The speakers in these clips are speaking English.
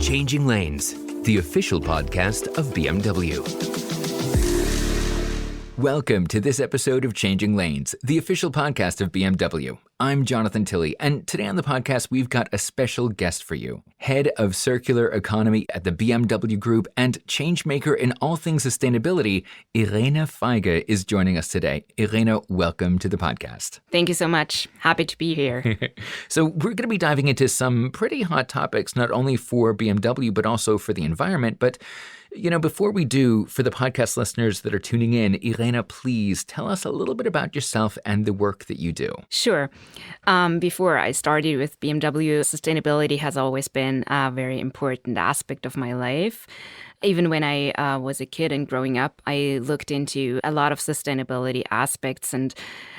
Changing Lanes, the official podcast of BMW. Welcome to this episode of Changing Lanes, the official podcast of BMW. I'm Jonathan Tilley, and today on the podcast, we've got a special guest for you. Head of Circular Economy at the BMW Group and changemaker in all things sustainability, Irene Feige is joining us today. Irene, welcome to the podcast. Thank you so much. Happy to be here. So we're going to be diving into some pretty hot topics, not only for BMW, but also for the environment. But before we do, for the podcast listeners that are tuning in, Irene, please tell us a little bit about yourself and the work that you do. Sure. Before I started with BMW, sustainability has always been a very important aspect of my life. Even when I was a kid and growing up, I looked into a lot of sustainability aspects. And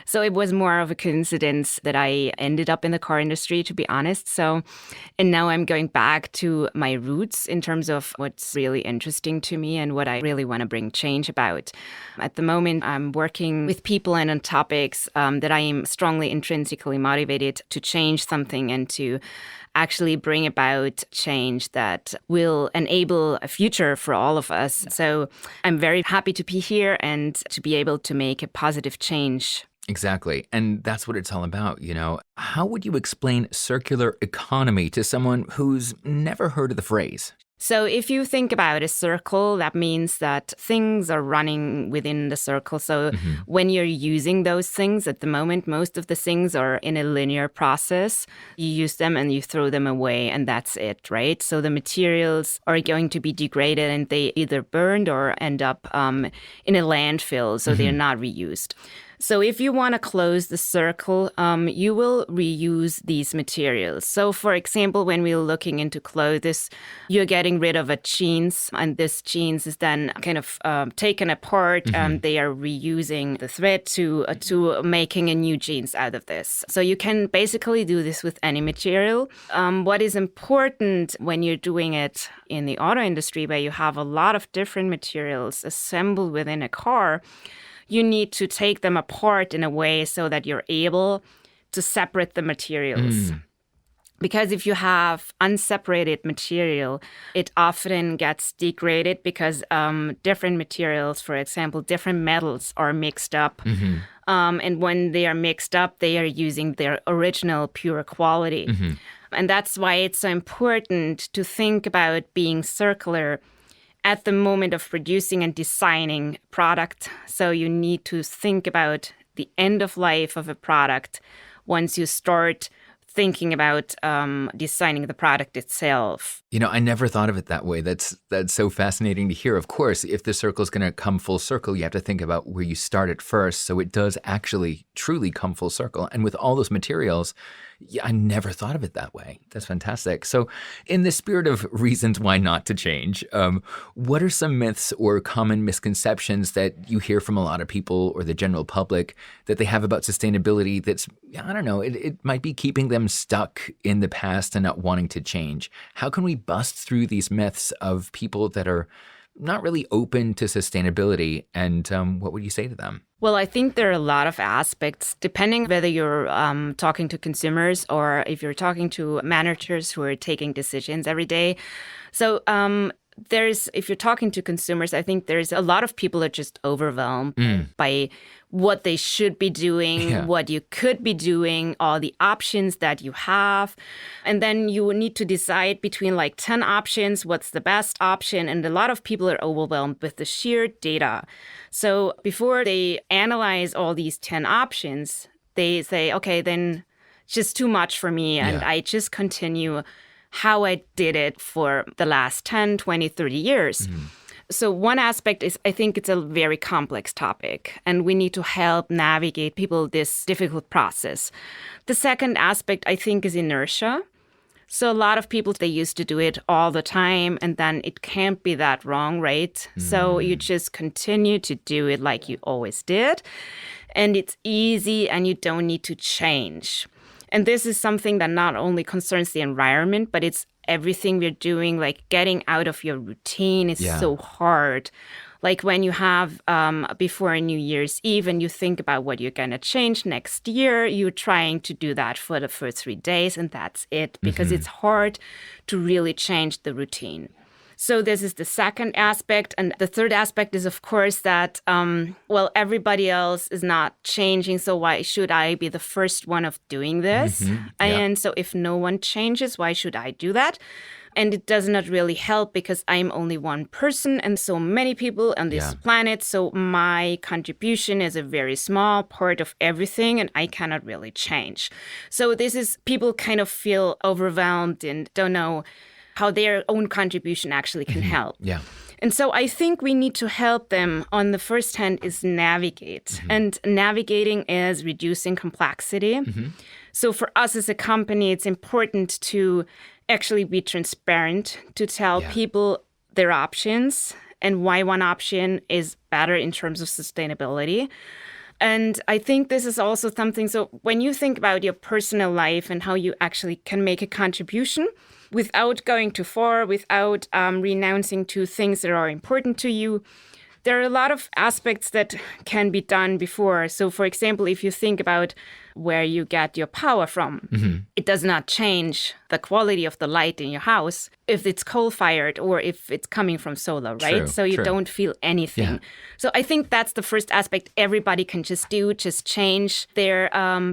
so it was more of a coincidence that I ended up in the car industry, to be honest. And now I'm going back to my roots in terms of what's really interesting to me and what I really want to bring change about. At the moment, I'm working with people and on topics that I am strongly intrinsically motivated to change something and to actually bring about change that will enable a future for all of us. So I'm very happy to be here and to be able to make a positive change. Exactly. And that's what it's all about, How would you explain circular economy to someone who's never heard of the phrase? So if you think about a circle, that means that things are running within the circle. So when you're using those things at the moment, most of the things are in a linear process. You use them and you throw them away and that's it, right? So the materials are going to be degraded and they either burned or end up in a landfill. So they're not reused. So if you want to close the circle, you will reuse these materials. So for example, when we're looking into clothes, you're getting rid of a jeans, and this jeans is then kind of taken apart, and they are reusing the thread to making a new jeans out of this. So you can basically do this with any material. What is important when you're doing it in the auto industry, where you have a lot of different materials assembled within a car, you need to take them apart in a way so that you're able to separate the materials. Because if you have unseparated material, it often gets degraded because different materials, for example, different metals are mixed up. And when they are mixed up, they are using their original pure quality. And that's why it's so important to think about being circular at the moment of producing and designing product. So you need to think about the end of life of a product once you start thinking about designing the product itself. I never thought of it that way. That's so fascinating to hear. Of course, if the circle is going to come full circle, you have to think about where you started first. So it does actually truly come full circle. And with all those materials, I never thought of it that way. That's fantastic. So in the spirit of reasons why not to change, what are some myths or common misconceptions that you hear from a lot of people or the general public that they have about sustainability that's, I don't know, it might be keeping them stuck in the past and not wanting to change? How can we bust through these myths of people that are not really open to sustainability, and what would you say to them? Well, I think there are a lot of aspects, depending whether you're talking to consumers or if you're talking to managers who are taking decisions every day. So if you're talking to consumers, I think there's a lot of people are just overwhelmed by what they should be doing, what you could be doing, all the options that you have. And then you need to decide between 10 options, what's the best option. And a lot of people are overwhelmed with the sheer data. So before they analyze all these 10 options, they say, okay, then it's just too much for me. And I just continue how I did it for the last 10, 20, 30 years. So one aspect is I think it's a very complex topic, and we need to help navigate people this difficult process. The second aspect, I think, is inertia. So a lot of people, they used to do it all the time, and then it can't be that wrong, right? So you just continue to do it like you always did, and it's easy, and you don't need to change. And this is something that not only concerns the environment, but it's everything we're doing, like getting out of your routine is so hard. Like when you have before a New Year's Eve and you think about what you're going to change next year, you're trying to do that for the first 3 days and that's it, because it's hard to really change the routine. So this is the second aspect. And the third aspect is, of course, that, everybody else is not changing. So why should I be the first one of doing this? And so if no one changes, why should I do that? And it does not really help because I'm only one person and so many people on this planet. So my contribution is a very small part of everything and I cannot really change. So this is, people kind of feel overwhelmed and don't know how their own contribution actually can help. Yeah. And so I think we need to help them on the first hand is navigate. And navigating is reducing complexity. So for us as a company, it's important to actually be transparent, to tell people their options and why one option is better in terms of sustainability. And I think this is also something, so when you think about your personal life and how you actually can make a contribution without going too far, without renouncing to things that are important to you, there are a lot of aspects that can be done before. So, for example, if you think about where you get your power from, it does not change the quality of the light in your house if it's coal-fired or if it's coming from solar, right? True, so you don't feel anything. Yeah. So I think that's the first aspect everybody can just change their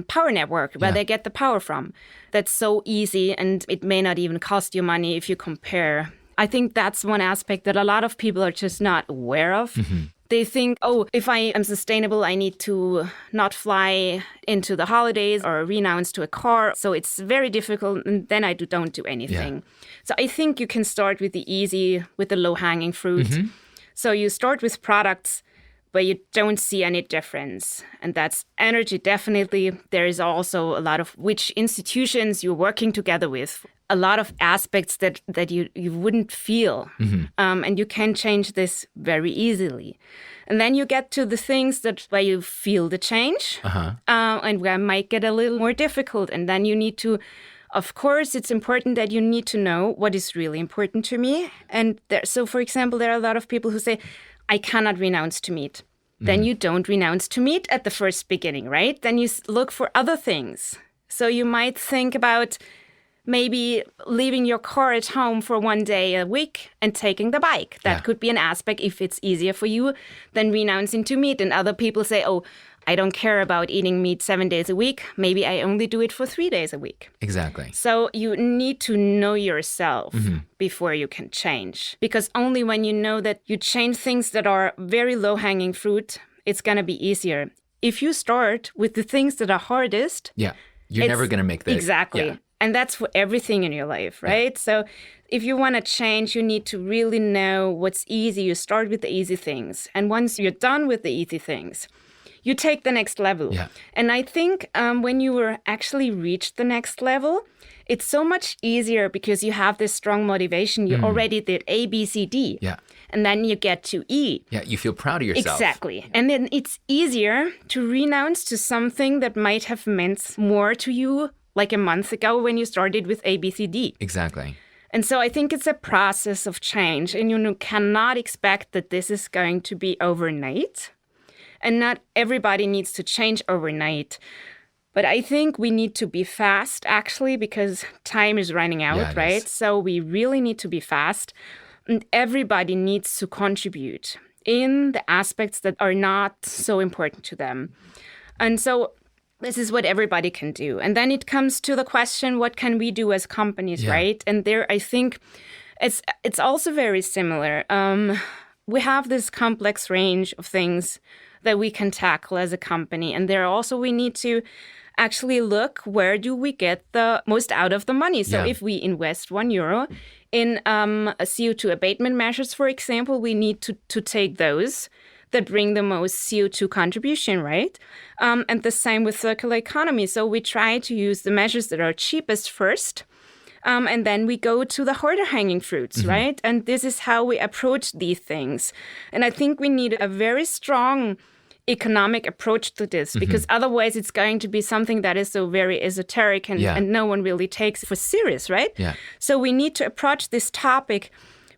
power network, where they get the power from. That's so easy, and it may not even cost you money if you compare. I think that's one aspect that a lot of people are just not aware of. They think, if I am sustainable, I need to not fly into the holidays or renounce to a car. So it's very difficult, and then I don't do anything. Yeah. So I think you can start with with the low-hanging fruit. So you start with products where you don't see any difference. And that's energy, definitely. There is also a lot of which institutions you're working together with. A lot of aspects that you wouldn't feel. And you can change this very easily. And then you get to the things where you feel the change and where it might get a little more difficult. And then you need to, of course, it's important that you need to know what is really important to me. And so, for example, there are a lot of people who say, I cannot renounce to meat. Then you don't renounce to meat at the first beginning, right? Then you look for other things. So you might think about maybe leaving your car at home for 1 day a week and taking the bike. That could be an aspect if it's easier for you than renouncing to meat. And other people say, I don't care about eating meat 7 days a week. Maybe I only do it for 3 days a week. Exactly. So you need to know yourself before you can change. Because only when you know that you change things that are very low-hanging fruit, it's going to be easier. If you start with the things that are hardest... you're never going to make this. Exactly. Yeah. And that's for everything in your life, right? Yeah. So if you want to change, you need to really know what's easy. You start with the easy things. And once you're done with the easy things, you take the next level. Yeah. And I think when you actually reach the next level, it's so much easier because you have this strong motivation. You already did A, B, C, D. Yeah. And then you get to E. Yeah, you feel proud of yourself. Exactly. And then it's easier to renounce to something that might have meant more to you like a month ago when you started with A, B, C, D. Exactly. And so I think it's a process of change. And you cannot expect that this is going to be overnight. And not everybody needs to change overnight. But I think we need to be fast, actually, because time is running out, right? So we really need to be fast. And everybody needs to contribute in the aspects that are not so important to them. And so this is what everybody can do. And then it comes to the question, what can we do as companies, right? And there, I think it's also very similar. We have this complex range of things that we can tackle as a company. And there also we need to actually look, where do we get the most out of the money? So if we invest €1 in a CO2 abatement measures, for example, we need to take those that bring the most CO2 contribution, right? And the same with circular economy. So we try to use the measures that are cheapest first, and then we go to the harder hanging fruits, right? And this is how we approach these things. And I think we need a very strong economic approach to this, because otherwise it's going to be something that is so very esoteric and no one really takes it for serious, right? Yeah. So we need to approach this topic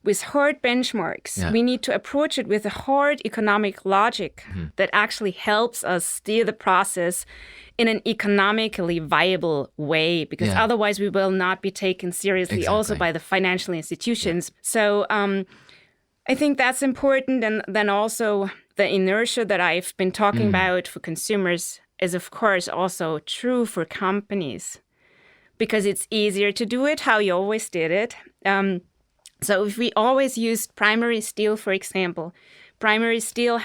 with hard benchmarks. Yeah. We need to approach it with a hard economic logic that actually helps us steer the process in an economically viable way, because otherwise we will not be taken seriously also by the financial institutions. So I think that's important. And then also the inertia that I've been talking about for consumers is, of course, also true for companies, because it's easier to do it how you always did it. So if we always used primary steel, for example, primary steel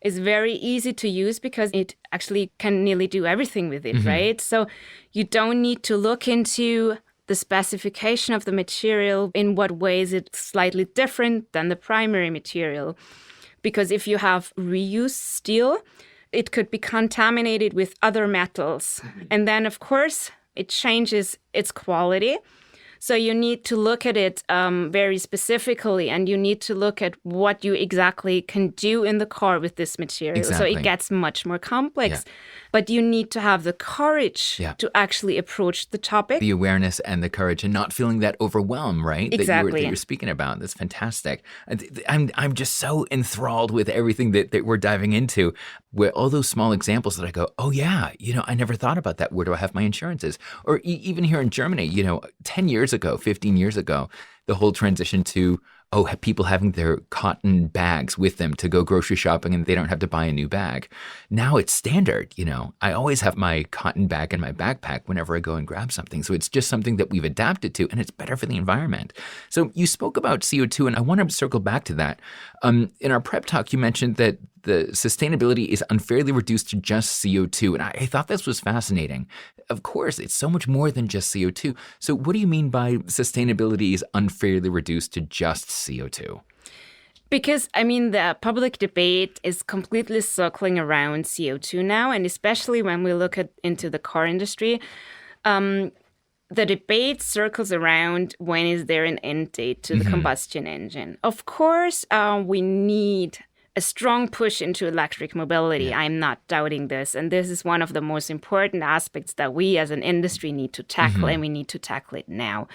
is very easy to use because it actually can nearly do everything with it, right? So you don't need to look into the specification of the material, in what ways it's slightly different than the primary material. Because if you have reused steel, it could be contaminated with other metals. And then, of course, it changes its quality. So you need to look at it very specifically, and you need to look at what you exactly can do in the car with this material. Exactly. So it gets much more complex. But you need to have the courage to actually approach the topic. The awareness and the courage, and not feeling that overwhelm, right? Exactly. That you're speaking about. That's fantastic. I'm just so enthralled with everything that we're diving into, where all those small examples that I go, oh yeah, I never thought about that. Where do I have my insurances? Or even here in Germany, 10 years ago, 15 years ago, the whole transition to, people having their cotton bags with them to go grocery shopping and they don't have to buy a new bag. Now it's standard, I always have my cotton bag in my backpack whenever I go and grab something. So it's just something that we've adapted to, and it's better for the environment. So you spoke about CO2, and I want to circle back to that. In our prep talk, you mentioned that the sustainability is unfairly reduced to just CO2. And I thought this was fascinating. Of course, it's so much more than just CO2. So what do you mean by sustainability is unfairly reduced to just CO2? Because, the public debate is completely circling around CO2 now, and especially when we look into the car industry, the debate circles around when is there an end date to the combustion engine. Of course, we need a strong push into electric mobility. I'm not doubting this. And this is one of the most important aspects that we as an industry need to tackle, and we need to tackle it now.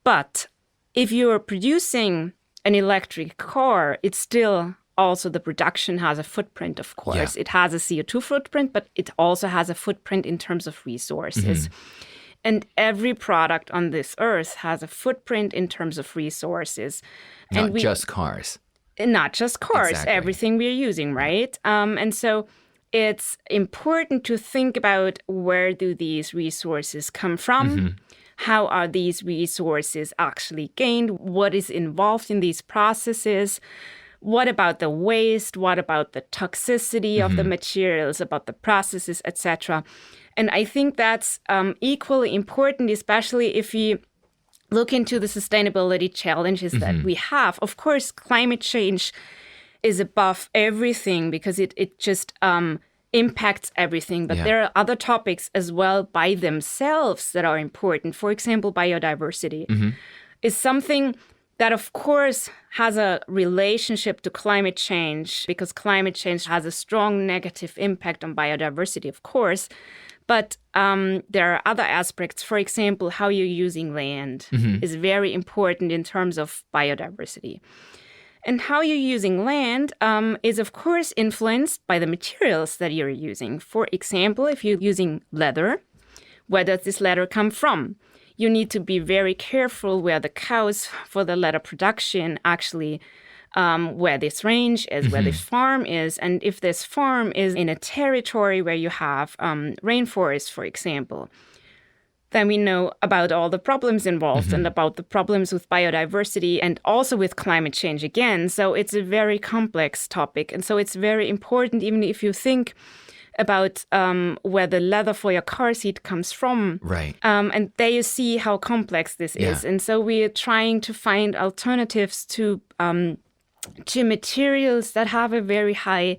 But if you're producing an electric car, it's still also the production has a footprint, of course. It has a CO2 footprint, but it also has a footprint in terms of resources. And every product on this earth has a footprint in terms of resources. Not just cars. Not just cars, Exactly. everything we're using, right? And so it's important to think about, where do these resources come from? How are these resources actually gained? What is involved in these processes? What about the waste? What about the toxicity of the materials, about the processes, etc.? And I think that's equally important, especially if you look into the sustainability challenges that we have. Of course, climate change is above everything because it just impacts everything. But there are other topics as well by themselves that are important. For example, biodiversity is something that, of course, has a relationship to climate change, because climate change has a strong negative impact on biodiversity, of course. But there are other aspects. For example, how you're using land is very important in terms of biodiversity. And how you're using land is, of course, influenced by the materials that you're using. For example, if you're using leather, where does this leather come from? You need to be very careful where the cows for the leather production actually where this range is, where this farm is. And if this farm is in a territory where you have rainforest, for example, then we know about all the problems involved and about the problems with biodiversity and also with climate change again. So it's a very complex topic. And so it's very important, even if you think about where the leather for your car seat comes from. Right. And there you see how complex this is. And so we're trying to find alternatives to materials that have a very high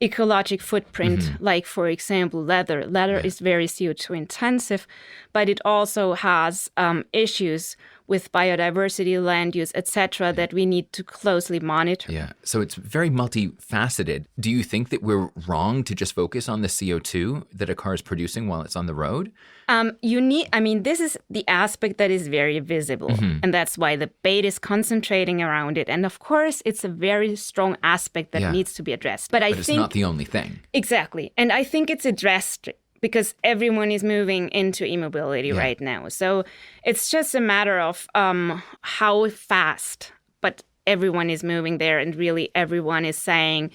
ecologic footprint, like, for example, leather. Leather is very CO2 intensive, but it also has issues with biodiversity, land use, etc., that we need to closely monitor. Yeah. So it's very multifaceted. Do you think that we're wrong to just focus on the CO2 that a car is producing while it's on the road? This is the aspect that is very visible. And that's why the debate is concentrating around it. And of course, it's a very strong aspect that needs to be addressed. But it's not the only thing. Exactly. And I think it's addressed because everyone is moving into e-mobility right now. So it's just a matter of how fast, but everyone is moving there, and really everyone is saying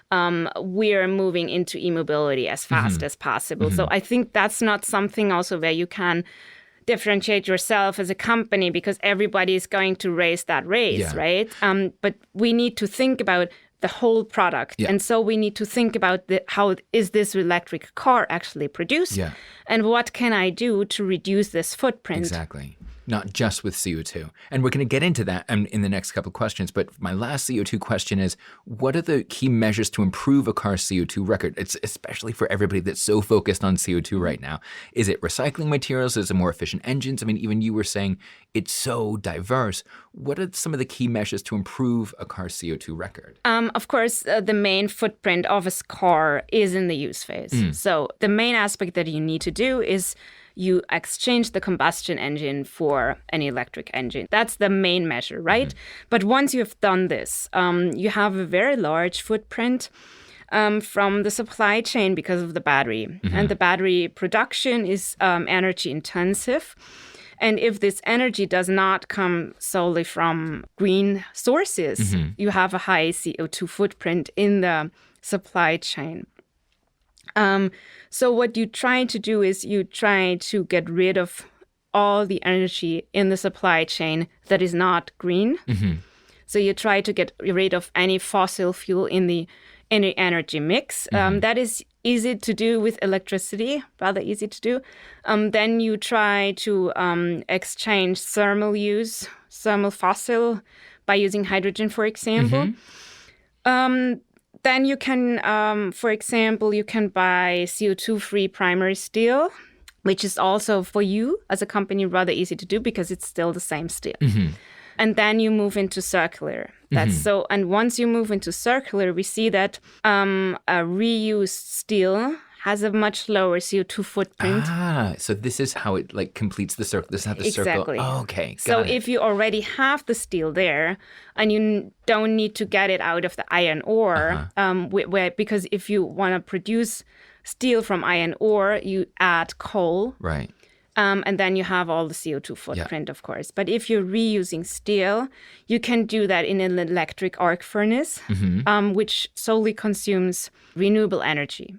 we're moving into e-mobility as fast as possible. So I think that's not something also where you can differentiate yourself as a company, because everybody is going to race that race, right? But we need to think about the whole product. And so we need to think about how is this electric car actually produced? And what can I do to reduce this footprint? Exactly. Not just with CO2. And we're going to get into that in the next couple of questions. But my last CO2 question is, what are the key measures to improve a car's CO2 record? It's especially for everybody that's so focused on CO2 right now. Is it recycling materials? Is it more efficient engines? I mean, even you were saying it's so diverse. What are some of the key measures to improve a car's CO2 record? Of course, the main footprint of a car is in the use phase. So the main aspect that you need to do is you exchange the combustion engine for an electric engine. That's the main measure, right? But once you've done this, you have a very large footprint from the supply chain because of the battery. And the battery production is energy intensive. And if this energy does not come solely from green sources, you have a high CO2 footprint in the supply chain. So what you try to do is you try to get rid of all the energy in the supply chain that is not green. So you try to get rid of any fossil fuel in the energy mix. That is easy to do with electricity, rather easy to do. Then you try to exchange thermal fossil by using hydrogen, for example. Then you can, for example, you can buy CO2-free primary steel, which is also for you as a company rather easy to do because it's still the same steel. And then you move into circular. And once you move into circular, we see that a reused steel has a much lower CO2 footprint. So this is how it completes the circle. This is how the circle. Oh, okay. So if you already have the steel there and you don't need to get it out of the iron ore, because if you want to produce steel from iron ore, you add coal. Right. And then you have all the CO2 footprint, of course. But if you're reusing steel, you can do that in an electric arc furnace, which solely consumes renewable energy.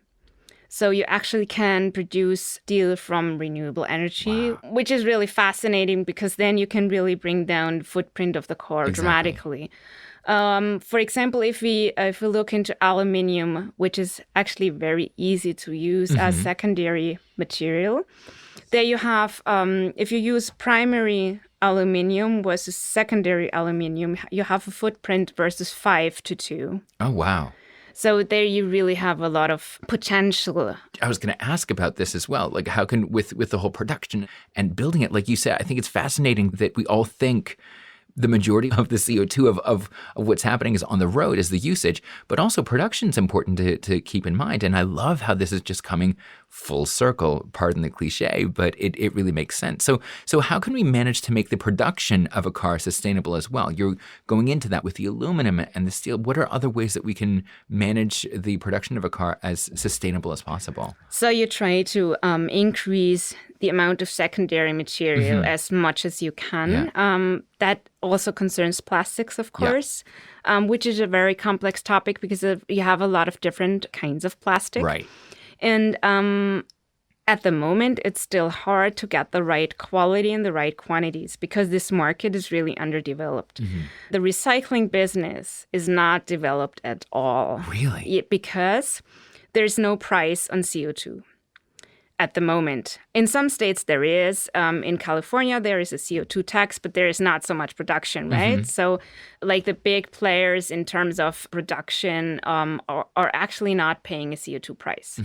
So you actually can produce steel from renewable energy, which is really fascinating because then you can really bring down the footprint of the car dramatically. For example, if we look into aluminium, which is actually very easy to use as secondary material, there you have, if you use primary aluminium versus secondary aluminium, you have a footprint versus 5 to 2. Oh, wow. So there you really have a lot of potential. I was going to ask about this as well. How can, with the whole production and building it, like you said, I think it's fascinating that we all think the majority of the CO2 of what's happening is on the road is the usage, but also production is important to keep in mind. And I love how this is just coming full circle, pardon the cliche, but it really makes sense. So how can we manage to make the production of a car sustainable as well? You're going into that with the aluminum and the steel. What are other ways that we can manage the production of a car as sustainable as possible? So you try to increase the amount of secondary material as much as you can. That also concerns plastics, of course, which is a very complex topic because you have a lot of different kinds of plastic. Right. And at the moment, it's still hard to get the right quality and the right quantities because this market is really underdeveloped. The recycling business is not developed at all. Really? Because there's no price on CO2. At the moment. In some states there is. In California there is a CO2 tax, but there is not so much production, right? So the big players in terms of production are actually not paying a CO2 price.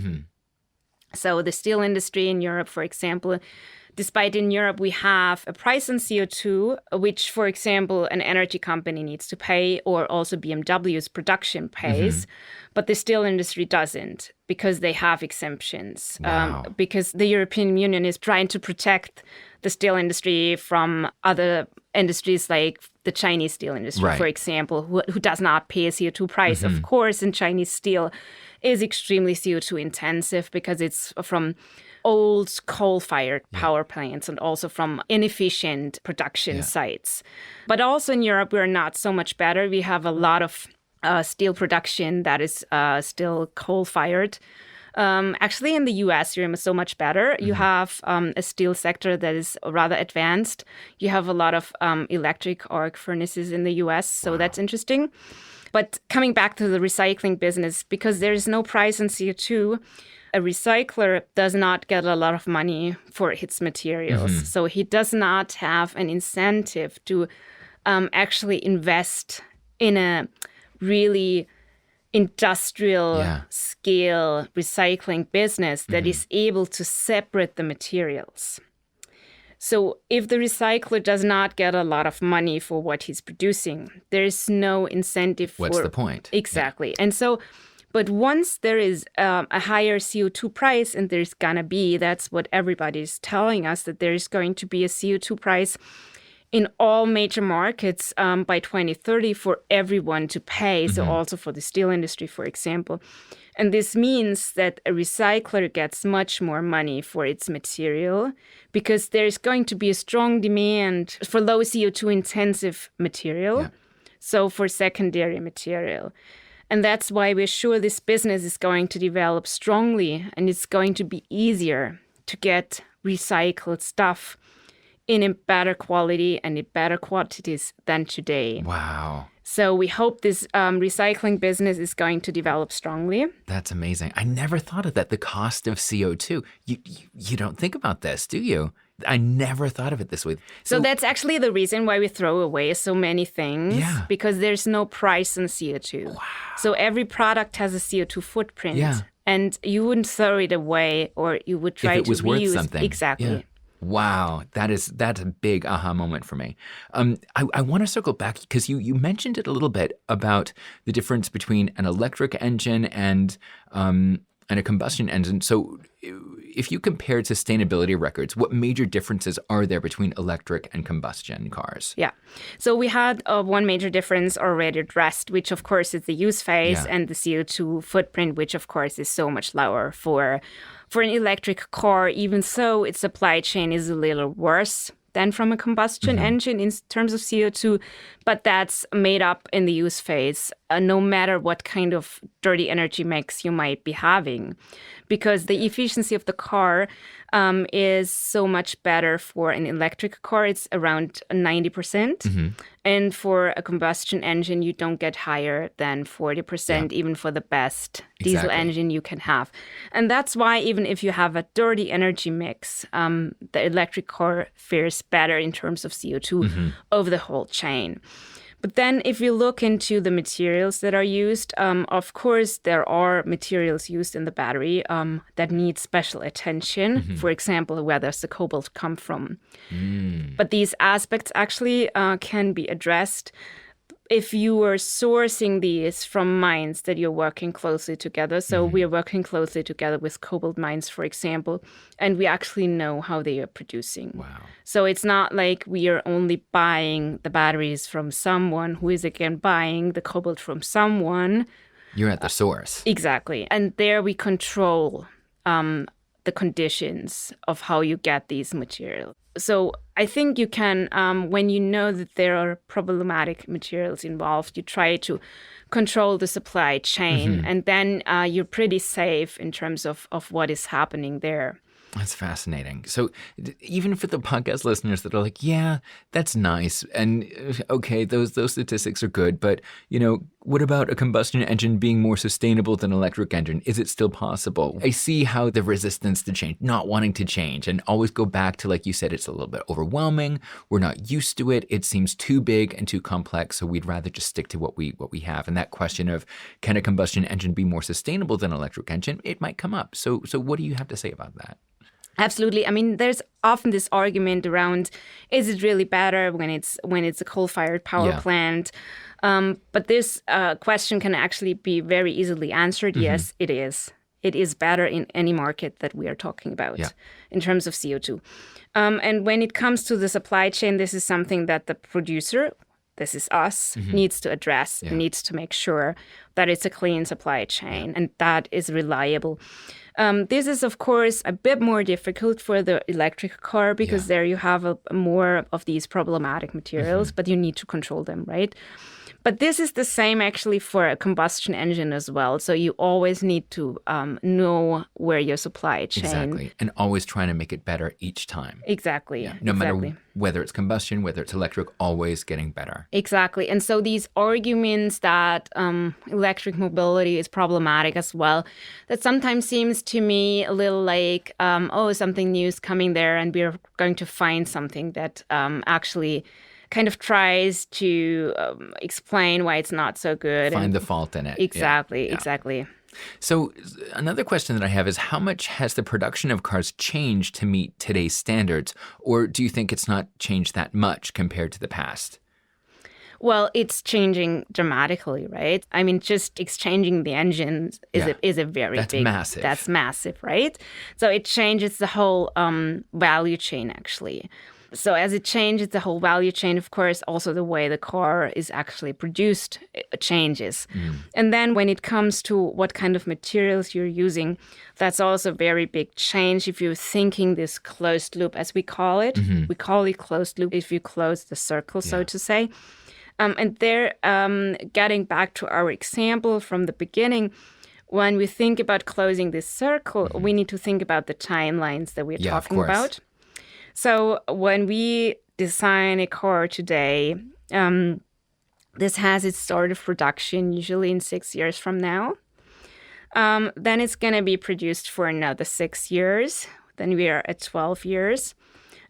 So the steel industry in Europe, for example, Despite in Europe, we have a price on CO2, which, for example, an energy company needs to pay, or also BMW's production pays, but the steel industry doesn't because they have exemptions. Wow. Because the European Union is trying to protect the steel industry from other industries like the Chinese steel industry, Right. for example, who does not pay a CO2 price. Of course, and Chinese steel is extremely CO2 intensive because it's from old coal-fired power plants and also from inefficient production sites. But also in Europe, we're not so much better. We have a lot of steel production that is still coal-fired. Actually, in the US, you're so much better. You have a steel sector that is rather advanced. You have a lot of electric arc furnaces in the US, so that's interesting. But coming back to the recycling business, because there is no price on CO2, a recycler does not get a lot of money for its materials. So he does not have an incentive to actually invest in a really industrial scale recycling business that is able to separate the materials. So if the recycler does not get a lot of money for what he's producing, there is no incentive for... What's the point? Exactly. Yeah. And so, but once there is a higher CO2 price, and there's going to be, that's what everybody's telling us, that there's going to be a CO2 price in all major markets by 2030 for everyone to pay, so also for the steel industry, for example. And this means that a recycler gets much more money for its material because there's going to be a strong demand for low CO2 intensive material, so for secondary material. And that's why we're sure this business is going to develop strongly, and it's going to be easier to get recycled stuff in a better quality and in better quantities than today. Wow. So we hope this recycling business is going to develop strongly. That's amazing. I never thought of that, the cost of CO2. You don't think about this, do you? I never thought of it this way. So that's actually the reason why we throw away so many things, because there's no price on CO2. Wow. So every product has a CO2 footprint. Yeah. And you wouldn't throw it away, or you would try to reuse. If it was worth something. Exactly. Yeah. Wow, that's a big aha moment for me. I want to circle back because you mentioned it a little bit about the difference between an electric engine and a combustion engine. So if you compared sustainability records, what major differences are there between electric and combustion cars? Yeah. So we had one major difference already addressed, which of course is the use phase and the CO2 footprint, which of course is so much lower for an electric car, even so its supply chain is a little worse than from a combustion engine in terms of CO2, but that's made up in the use phase, no matter what kind of dirty energy mix you might be having, because the efficiency of the car is so much better for an electric car. It's around 90%. And for a combustion engine, you don't get higher than 40%, even for the best diesel engine you can have. And that's why even if you have a dirty energy mix, the electric car fares better in terms of CO2 over the whole chain. But then if you look into the materials that are used, of course, there are materials used in the battery that need special attention. For example, where does the cobalt come from? But these aspects actually can be addressed if you are sourcing these from mines that you're working closely together. So we are working closely together with cobalt mines, for example, and we actually know how they are producing. Wow. So it's not like we are only buying the batteries from someone who is again buying the cobalt from someone. You're at the source. Exactly. And there we control the conditions of how you get these materials. So I think you can, when you know that there are problematic materials involved, you try to control the supply chain, and then you're pretty safe in terms of what is happening there. That's fascinating. So even for the podcast listeners that are like, yeah, that's nice. And okay, those statistics are good. But, what about a combustion engine being more sustainable than an electric engine? Is it still possible? I see how the resistance to change, not wanting to change, and always go back to, like you said, it's a little bit overwhelming. We're not used to it. It seems too big and too complex. So we'd rather just stick to what we have. And that question of, can a combustion engine be more sustainable than an electric engine? It might come up. So what do you have to say about that? Absolutely. I mean, there's often this argument around, is it really better when it's a coal-fired power plant? But this question can actually be very easily answered. Yes, it is. It is better in any market that we are talking about in terms of CO2. And when it comes to the supply chain, this is something that the producer, this is us, needs to address, needs to make sure that it's a clean supply chain and that is reliable. This is, of course, a bit more difficult for the electric car because there you have more of these problematic materials, but you need to control them, right? But this is the same actually for a combustion engine as well. So you always need to know where your supply chain. Exactly. And always trying to make it better each time. Exactly. Yeah. No matter whether it's combustion, whether it's electric, always getting better. Exactly. And so these arguments that electric mobility is problematic as well, that sometimes seems to me a little like, something new is coming there and we're going to find something that actually kind of tries to explain why it's not so good. Find the fault in it. Exactly, exactly. So another question that I have is, how much has the production of cars changed to meet today's standards? Or do you think it's not changed that much compared to the past? Well, it's changing dramatically, right? I mean, just exchanging the engines is a very That's big... massive. That's massive, right? So it changes the whole value chain, actually. So as it changes the whole value chain, of course, also the way the car is actually produced changes. And then when it comes to what kind of materials you're using, that's also a very big change. If you're thinking this closed loop, as we call it, we call it closed loop if you close the circle, so to say. And there, getting back to our example from the beginning, when we think about closing this circle, we need to think about the timelines that we're talking about. So when we design a car today, this has its start of production usually in 6 years from now. Then it's going to be produced for another 6 years. Then we are at 12 years.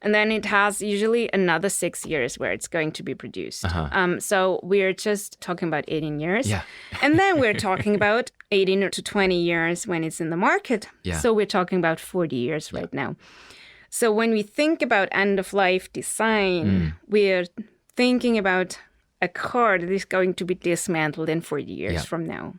And then it has usually another 6 years where it's going to be produced. So we're just talking about 18 years. And then we're talking about 18 to 20 years when it's in the market. So we're talking about 40 years right now. So when we think about end-of-life design, we're thinking about a car that is going to be dismantled in 40 years from now.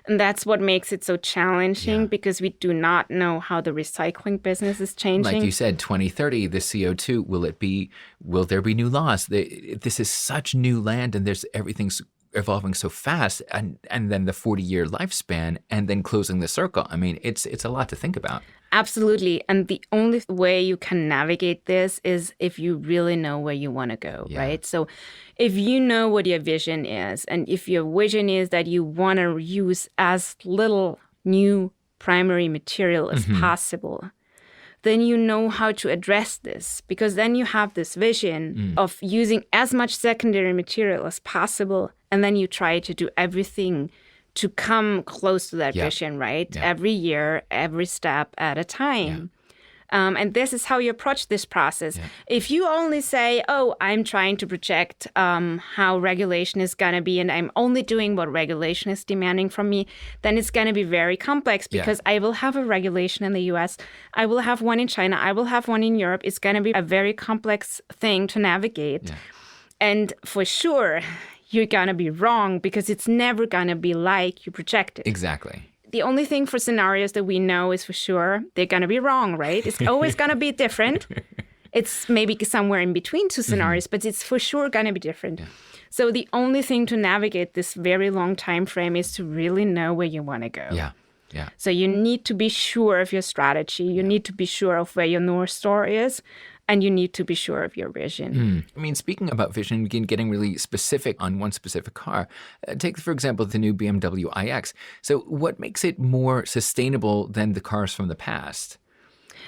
And that's what makes it so challenging because we do not know how the recycling business is changing. Like you said, 2030, the CO2, will there be new laws? This is such new land and everything's evolving so fast, and then the 40-year lifespan and then closing the circle. I mean, it's a lot to think about. Absolutely. And the only way you can navigate this is if you really know where you want to go, right? So if you know what your vision is, and if your vision is that you want to use as little new primary material as possible, then you know how to address this, because then you have this vision of using as much secondary material as possible, and then you try to do everything to come close to that vision, right? Every year, every step at a time. And this is how you approach this process. If you only say, I'm trying to project how regulation is going to be, and I'm only doing what regulation is demanding from me, then it's going to be very complex because I will have a regulation in the US, I will have one in China, I will have one in Europe. It's going to be a very complex thing to navigate. And for sure, you're going to be wrong because it's never going to be like you projected. Exactly. The only thing for scenarios that we know is for sure they're going to be wrong, right? It's always going to be different. It's maybe somewhere in between two scenarios, but it's for sure going to be different. So the only thing to navigate this very long time frame is to really know where you want to go. So you need to be sure of your strategy. You need to be sure of where your North Star is. And you need to be sure of your vision. I mean, speaking about vision, getting really specific on one specific car. Take, for example, the new BMW iX. So what makes it more sustainable than the cars from the past?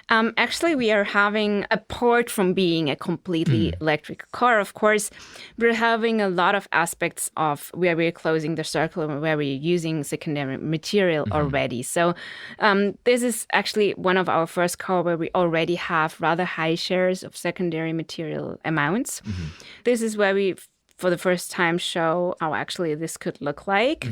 Actually, we are having, apart from being a completely electric car, of course, we're having a lot of aspects of where we're closing the circle and where we're using secondary material already. So this is actually one of our first car where we already have rather high shares of secondary material amounts. This is where we, for the first time, show how actually this could look like.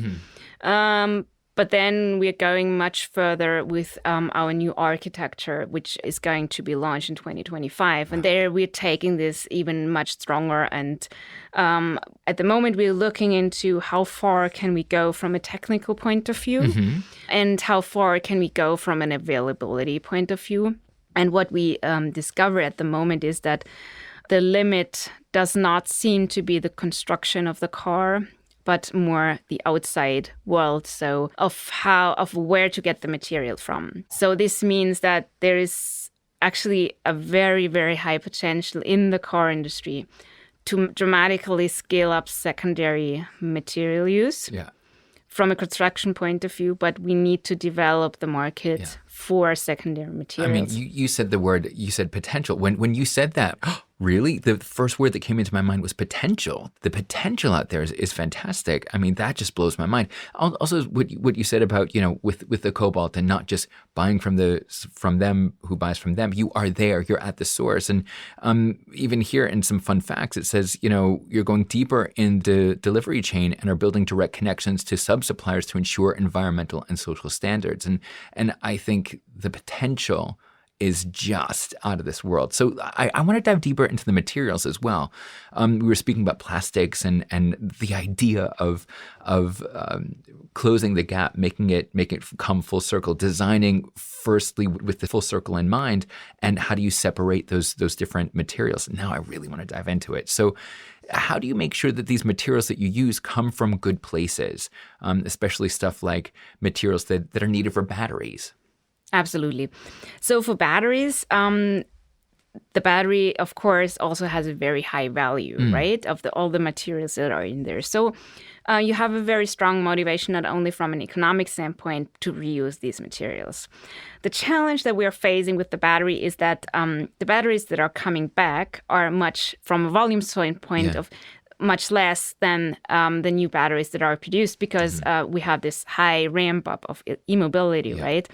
But then we're going much further with our new architecture, which is going to be launched in 2025. And there we're taking this even much stronger. And at the moment, we're looking into how far can we go from a technical point of view and how far can we go from an availability point of view. And what we discover at the moment is that the limit does not seem to be the construction of the car, but more the outside world, so of where to get the material from. So this means that there is actually a very, very high potential in the car industry to dramatically scale up secondary material use from a construction point of view, but we need to develop the market for secondary materials. I mean, you said you said potential. When you said that, really, the first word that came into my mind was potential. The potential out there is fantastic. I mean, that just blows my mind. Also, what you said about, with the cobalt and not just buying from them who buys from them. You are there. You're at the source. And even here in some fun facts, it says, you're going deeper in the delivery chain and are building direct connections to sub-suppliers to ensure environmental and social standards. And I think the potential is just out of this world. So I want to dive deeper into the materials as well. We were speaking about plastics and the idea of closing the gap, making it come full circle, designing firstly with the full circle in mind, and how do you separate those different materials? Now I really want to dive into it. So how do you make sure that these materials that you use come from good places, especially stuff like materials that are needed for batteries? Absolutely. So for batteries, the battery, of course, also has a very high value, right, of all the materials that are in there. So you have a very strong motivation, not only from an economic standpoint, to reuse these materials. The challenge that we are facing with the battery is that the batteries that are coming back are much, from a volume standpoint of much less than the new batteries that are produced because we have this high ramp up of e-mobility, right?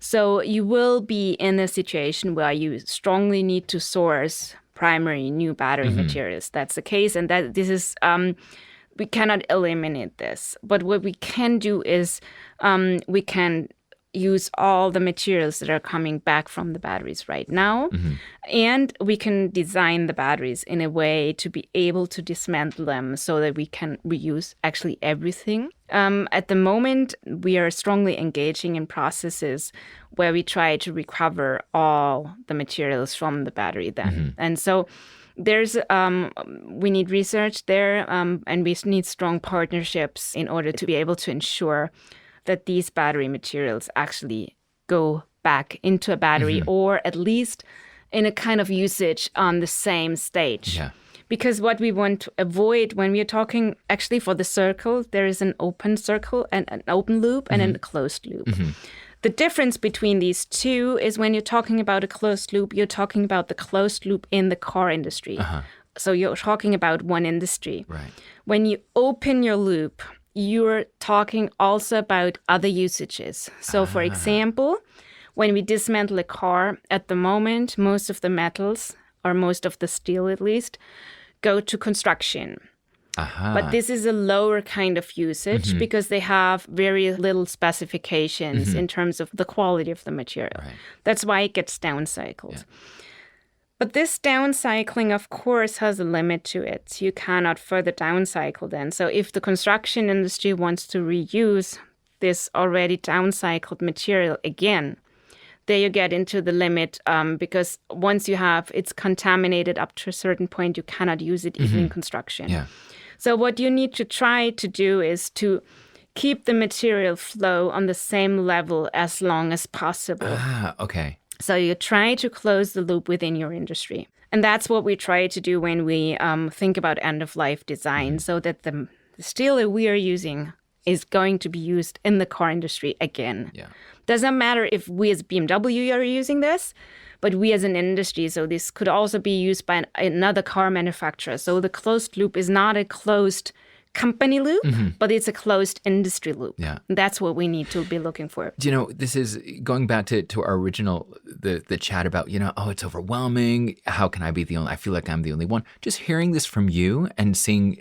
So you will be in a situation where you strongly need to source primary new battery materials. That's the case. And that this is, we cannot eliminate this. But what we can do is we can use all the materials that are coming back from the batteries right now. And we can design the batteries in a way to be able to dismantle them so that we can reuse actually everything. At the moment, we are strongly engaging in processes where we try to recover all the materials from the battery then. And so there's we need research there, and we need strong partnerships in order to be able to ensure that these battery materials actually go back into a battery or at least in a kind of usage on the same stage. Because what we want to avoid when we are talking, actually for the circle, there is an open circle and an open loop and a closed loop. The difference between these two is when you're talking about a closed loop, you're talking about the closed loop in the car industry. So you're talking about one industry. When you open your loop, you're talking also about other usages. So for example, when we dismantle a car, at the moment, most of the metals, or most of the steel at least, go to construction. But this is a lower kind of usage because they have very little specifications in terms of the quality of the material. That's why it gets downcycled. But this downcycling, of course, has a limit to it. You cannot further downcycle then. So if the construction industry wants to reuse this already downcycled material again, there you get into the limit because once you have it's contaminated up to a certain point, you cannot use it even in construction. So what you need to try to do is to keep the material flow on the same level as long as possible. So you try to close the loop within your industry. And that's what we try to do when we think about end-of-life design, so that the steel that we are using is going to be used in the car industry again. Doesn't matter if we as BMW are using this, but we as an industry, so this could also be used by another car manufacturer. So the closed loop is not a closed company loop, but it's a closed industry loop. Yeah. That's what we need to be looking for. This is going back to our original, the chat about, it's overwhelming. How can I be the only, I feel like I'm the only one. Just hearing this from you and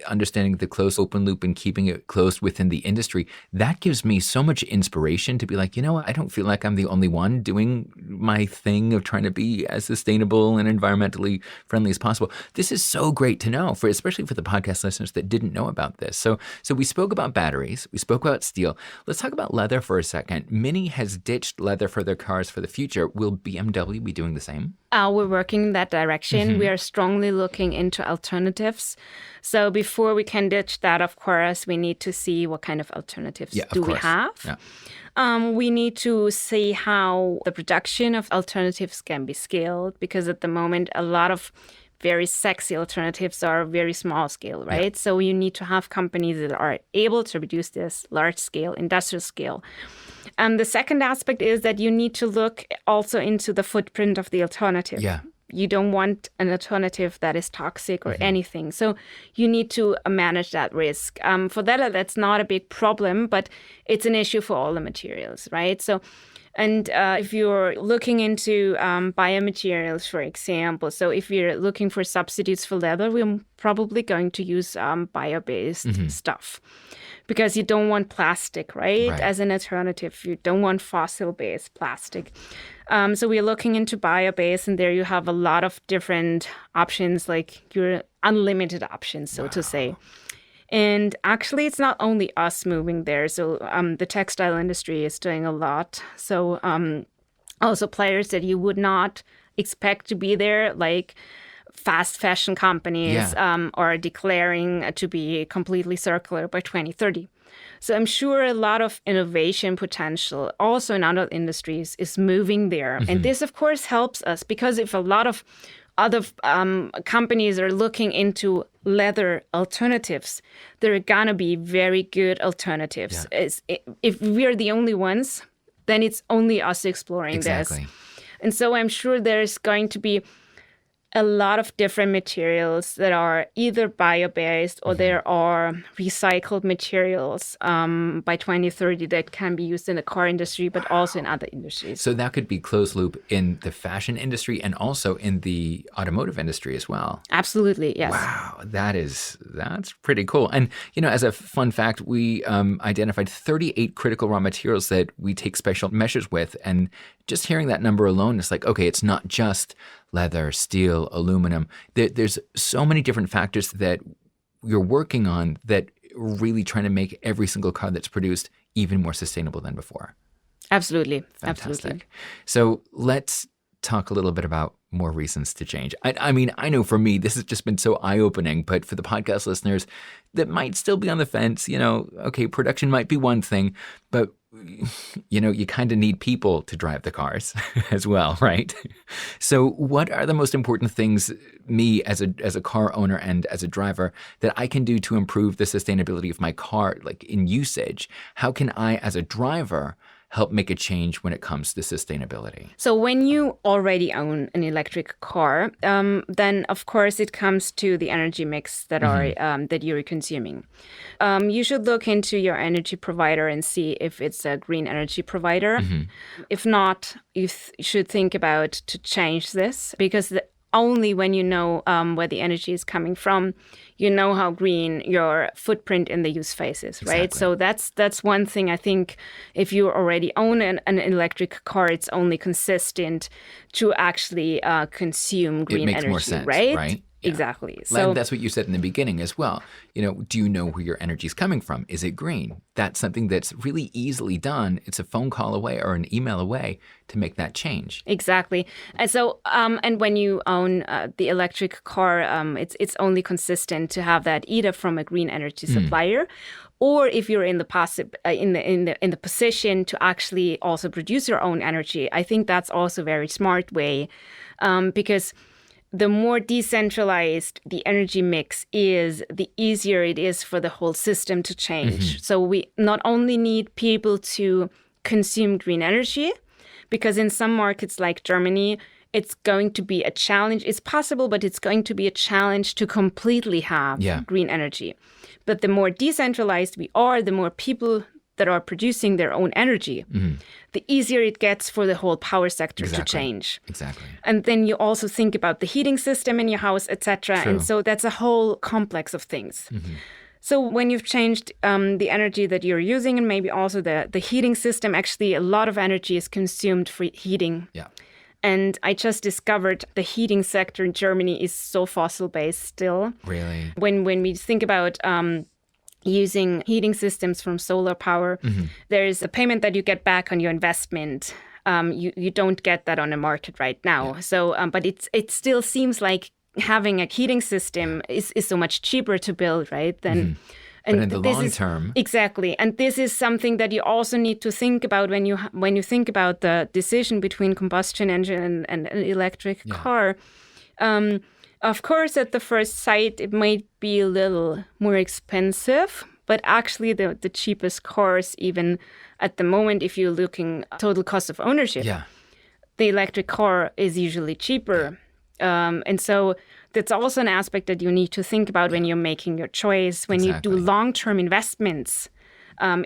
understanding the closed open loop and keeping it closed within the industry, that gives me so much inspiration to be like, I don't feel like I'm the only one doing my thing of trying to be as sustainable and environmentally friendly as possible. This is so great to know, especially for the podcast listeners that didn't know about this. So we spoke about batteries, we spoke about steel. Let's talk about leather for a second. Mini has ditched leather for their cars for the future. Will BMW be doing the same? We're working in that direction. We are strongly looking into alternatives. So before we can ditch that, of course, we need to see what kind of alternatives we have. Yeah. We need to see how the production of alternatives can be scaled, because at the moment, a lot of very sexy alternatives are very small scale, right? Yeah. So you need to have companies that are able to produce this large scale, industrial scale. And the second aspect is that you need to look also into the footprint of the alternative. Yeah. You don't want an alternative that is toxic or anything. So you need to manage that risk. For that, that's not a big problem, but it's an issue for all the materials, right? And if you're looking into biomaterials, for example, so if you're looking for substitutes for leather, we're probably going to use bio-based stuff, because you don't want plastic, right? As an alternative. You don't want fossil-based plastic. So we're looking into bio-based, and there you have a lot of different options, like your unlimited options, so to say. And actually, it's not only us moving there. So the textile industry is doing a lot. So also players that you would not expect to be there, like fast fashion companies, are declaring to be completely circular by 2030. So I'm sure a lot of innovation potential also in other industries is moving there. And this, of course, helps us, because if a lot of other companies are looking into leather alternatives, there are going to be very good alternatives. Yeah. If we're the only ones, then it's only us exploring this. And so I'm sure there's going to be a lot of different materials that are either bio-based or there are recycled materials by 2030 that can be used in the car industry, but also in other industries. So that could be closed loop in the fashion industry and also in the automotive industry as well. Absolutely, yes. Wow, that's pretty cool. And, as a fun fact, we identified 38 critical raw materials that we take special measures with. And just hearing that number alone, it's like, okay, it's not just leather, steel, aluminum. There's so many different factors that you're working on that really trying to make every single car that's produced even more sustainable than before. Absolutely. Fantastic. Absolutely. So let's talk a little bit about more reasons to change. I mean, I know for me, this has just been so eye-opening, but for the podcast listeners that might still be on the fence, okay, production might be one thing, but you kind of need people to drive the cars as well, right? So what are the most important things, me as a car owner and as a driver, that I can do to improve the sustainability of my car, like in usage? How can I, as a driver, help make a change when it comes to sustainability? So when you already own an electric car, then of course it comes to the energy mix that that you're consuming. You should look into your energy provider and see if it's a green energy provider. If not, you should think about to change this, because only when you know where the energy is coming from, you know how green your footprint in the use phase is, right? Exactly. So that's one thing. I think if you already own an electric car, it's only consistent to actually consume green energy, more sense, right? Yeah. Exactly. So that's what you said in the beginning as well. Do you know where your energy is coming from? Is it green? That's something that's really easily done. It's a phone call away or an email away to make that change. Exactly. And so, and when you own the electric car, it's only consistent to have that either from a green energy supplier, or if you're in the position to actually also produce your own energy. I think that's also a very smart way, because the more decentralized the energy mix is, the easier it is for the whole system to change. So we not only need people to consume green energy, because in some markets like Germany, it's going to be a challenge. It's possible, but it's going to be a challenge to completely have green energy. But the more decentralized we are, the more people that are producing their own energy, the easier it gets for the whole power sector to change. Exactly. And then you also think about the heating system in your house, etc. And so that's a whole complex of things. So when you've changed the energy that you're using and maybe also the heating system, actually a lot of energy is consumed for heating. Yeah. And I just discovered the heating sector in Germany is so fossil-based still. Really? When we think about using heating systems from solar power, there's a payment that you get back on your investment. You don't get that on the market right now. So, but it still seems like having a heating system is so much cheaper to build, right? Than but in the long term. Exactly. And this is something that you also need to think about when you think about the decision between combustion engine and an electric car. Of course, at the first sight, it might be a little more expensive, but actually the cheapest cars, even at the moment, if you're looking at total cost of ownership, the electric car is usually cheaper. And so that's also an aspect that you need to think about when you're making your choice. When you do long-term investments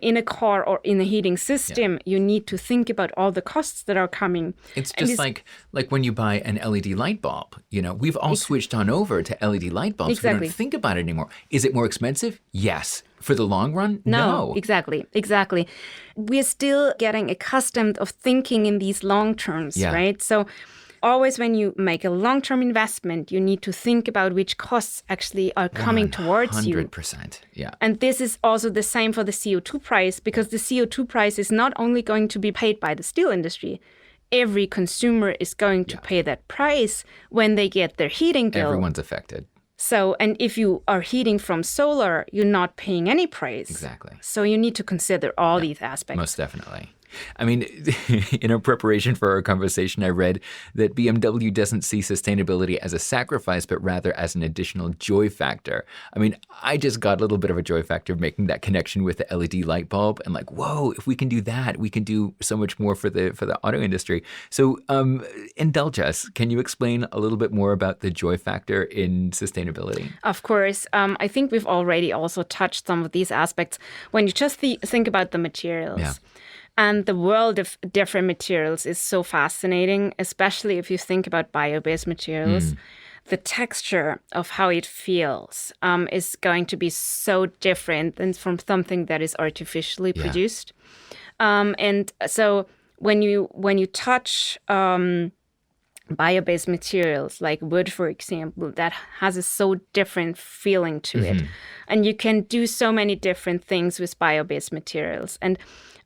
in a car or in a heating system, you need to think about all the costs that are coming. It's just like when you buy an LED light bulb. We've all switched on over to LED light bulbs. Exactly. We don't think about it anymore. Is it more expensive? Yes. For the long run? No. Exactly. We're still getting accustomed of thinking in these long terms, right? So always when you make a long-term investment, you need to think about which costs actually are coming towards you. 100%. Yeah. And this is also the same for the CO2 price, because the CO2 price is not only going to be paid by the steel industry. Every consumer is going to pay that price when they get their heating bill. Everyone's affected. So, and if you are heating from solar, you're not paying any price. Exactly. So you need to consider all these aspects. Most definitely. I mean, in our preparation for our conversation, I read that BMW doesn't see sustainability as a sacrifice, but rather as an additional joy factor. I mean, I just got a little bit of a joy factor making that connection with the LED light bulb, and like, whoa, if we can do that, we can do so much more for the auto industry. So indulge us. Can you explain a little bit more about the joy factor in sustainability? Of course. I think we've already also touched some of these aspects. When you just think about the materials. Yeah. And the world of different materials is so fascinating, especially if you think about bio-based materials. The texture of how it feels is going to be so different than from something that is artificially produced. And so when you touch bio-based materials like wood, for example, that has a so different feeling to it. And you can do so many different things with bio-based materials. And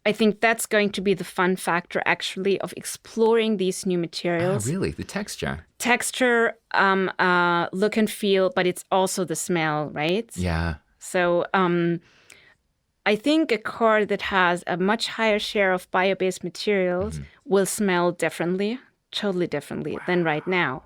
I think that's going to be the fun factor, actually, of exploring these new materials. Oh, really? The texture? Texture, look and feel, but it's also the smell, right? Yeah. So I think a car that has a much higher share of bio-based materials will smell differently, totally differently than right now.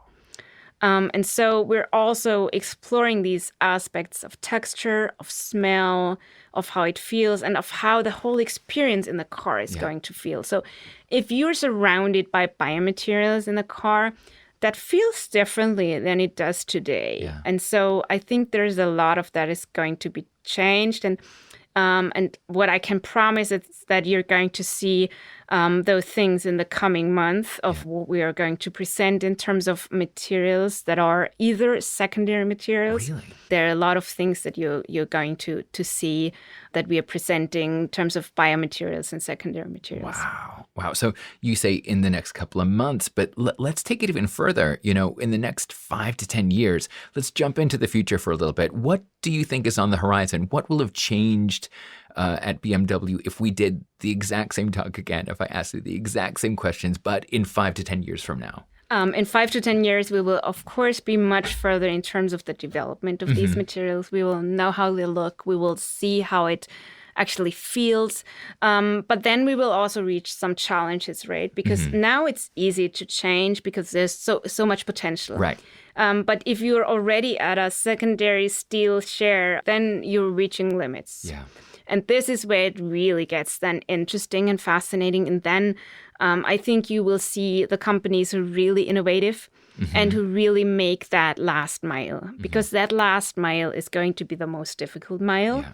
And so we're also exploring these aspects of texture, of smell, of how it feels, and of how the whole experience in the car is going to feel. So if you're surrounded by biomaterials in the car, that feels differently than it does today. Yeah. And so I think there's a lot of that is going to be changed. And what I can promise is that you're going to see those things in the coming month of what we are going to present in terms of materials that are either secondary materials. Really? There are a lot of things that you're going to see that we are presenting in terms of biomaterials and secondary materials. Wow. So you say in the next couple of months, but let's take it even further. In the next 5 to 10 years, let's jump into the future for a little bit. What do you think is on the horizon? What will have changed at BMW if we did the exact same talk again, if I asked you the exact same questions, but in 5 to 10 years from now? In 5 to 10 years, we will, of course, be much further in terms of the development of these materials. We will know how they look. We will see how it actually feels. But then we will also reach some challenges, right? Because now it's easy to change because there's so much potential. Right. But if you're already at a secondary steel share, then you're reaching limits. Yeah. And this is where it really gets then interesting and fascinating. And then I think you will see the companies who are really innovative and who really make that last mile, because that last mile is going to be the most difficult mile. Yeah.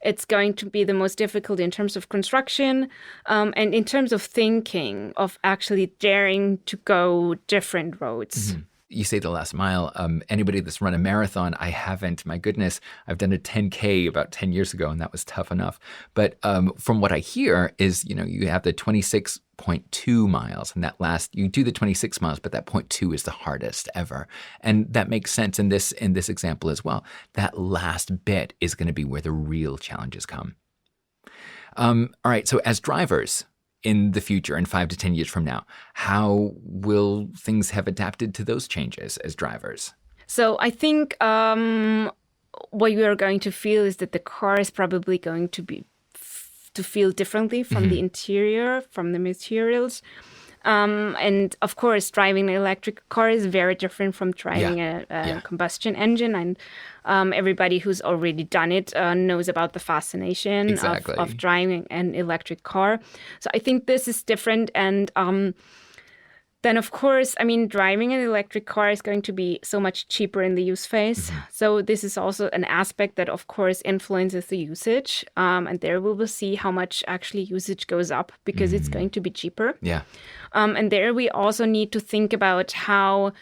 It's going to be the most difficult in terms of construction and in terms of thinking, of actually daring to go different roads. You say the last mile. Anybody that's run a marathon, I haven't. My goodness, I've done a 10K about 10 years ago, and that was tough enough. But from what I hear is, you have the 26.2 miles, and that you do the 26 miles, but that 0.2 is the hardest ever. And that makes sense in this example as well. That last bit is going to be where the real challenges come. All right, so as drivers, in the future, in 5 to 10 years from now, how will things have adapted to those changes as drivers? So I think what we are going to feel is that the car is probably going to feel differently from the interior, from the materials. And of course, driving an electric car is very different from driving a combustion engine. And everybody who's already done it knows about the fascination of driving an electric car. So I think this is different. And then, of course, driving an electric car is going to be so much cheaper in the use phase. So this is also an aspect that, of course, influences the usage. And there we will see how much actually usage goes up because it's going to be cheaper. Yeah. And there we also need to think about how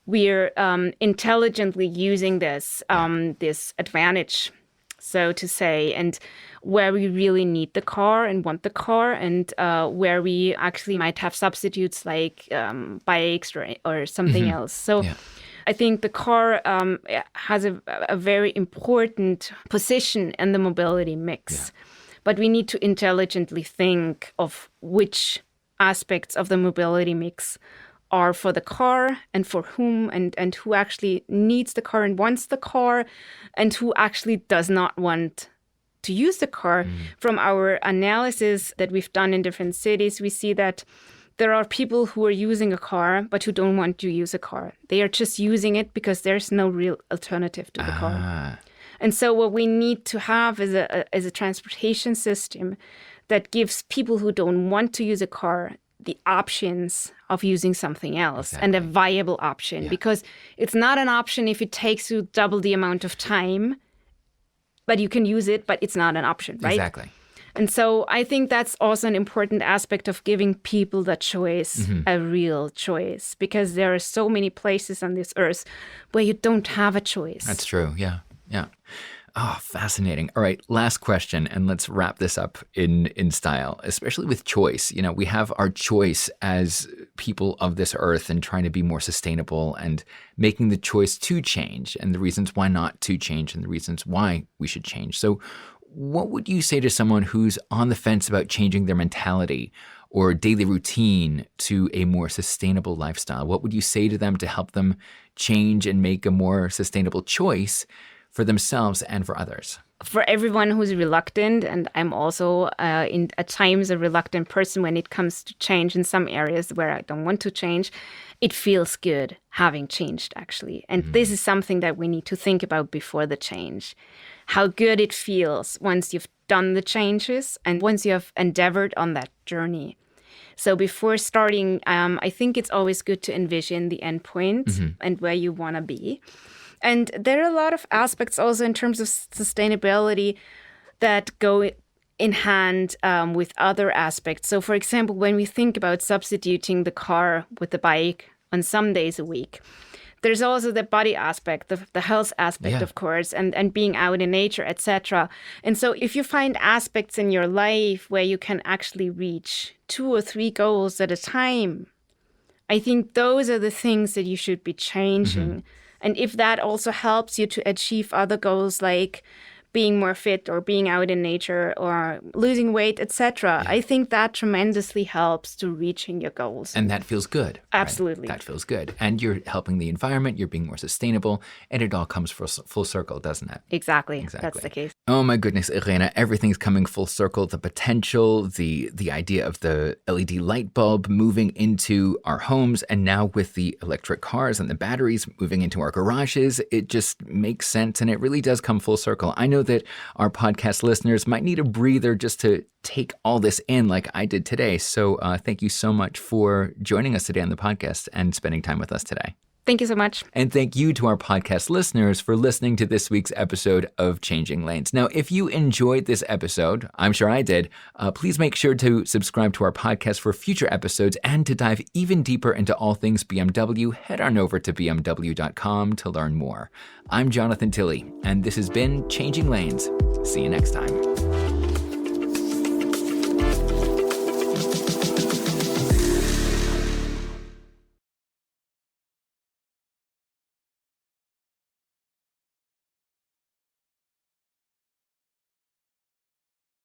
we're intelligently using this advantage, so to say, and where we really need the car and want the car, and where we actually might have substitutes like bikes or something else. So I think the car has a very important position in the mobility mix. But we need to intelligently think of which aspects of the mobility mix are for the car and for whom, and who actually needs the car and wants the car, and who actually does not want to use the car. From our analysis that we've done in different cities, we see that there are people who are using a car but who don't want to use a car. They are just using it because there's no real alternative to the car. And so what we need to have is a transportation system that gives people who don't want to use a car the options of using something else, and a viable option, because it's not an option if it takes you double the amount of time, but you can use it, but it's not an option, right? Exactly. And so I think that's also an important aspect of giving people the choice, a real choice, because there are so many places on this earth where you don't have a choice. That's true. Yeah. Oh, fascinating. All right, last question, and let's wrap this up in style, especially with choice. We have our choice as people of this earth and trying to be more sustainable and making the choice to change, and the reasons why not to change and the reasons why we should change. So what would you say to someone who's on the fence about changing their mentality or daily routine to a more sustainable lifestyle? What would you say to them to help them change and make a more sustainable choice for themselves and for others? For everyone who's reluctant, and I'm also at times a reluctant person when it comes to change in some areas where I don't want to change, it feels good having changed, actually. And this is something that we need to think about before the change. How good it feels once you've done the changes and once you have endeavored on that journey. So before starting, I think it's always good to envision the end point and where you want to be. And there are a lot of aspects also in terms of sustainability that go in hand with other aspects. So, for example, when we think about substituting the car with the bike on some days a week, there's also the body aspect, the health aspect, of course, and being out in nature, etc. And so if you find aspects in your life where you can actually reach 2 or 3 goals at a time, I think those are the things that you should be changing. And if that also helps you to achieve other goals like being more fit or being out in nature or losing weight, etc., I think that tremendously helps to reaching your goals. And that feels good. Absolutely. Right? That feels good. And you're helping the environment, you're being more sustainable, and it all comes full circle, doesn't it? Exactly. That's the case. Oh my goodness, Irene, everything's coming full circle. The potential, the idea of the LED light bulb moving into our homes, and now with the electric cars and the batteries moving into our garages, it just makes sense, and it really does come full circle. I know know that our podcast listeners might need a breather just to take all this in like I did today. So thank you so much for joining us today on the podcast and spending time with us today. Thank you so much. And thank you to our podcast listeners for listening to this week's episode of Changing Lanes. Now, if you enjoyed this episode, I'm sure I did, please make sure to subscribe to our podcast for future episodes, and to dive even deeper into all things BMW, head on over to bmw.com to learn more. I'm Jonathan Tilley, and this has been Changing Lanes. See you next time.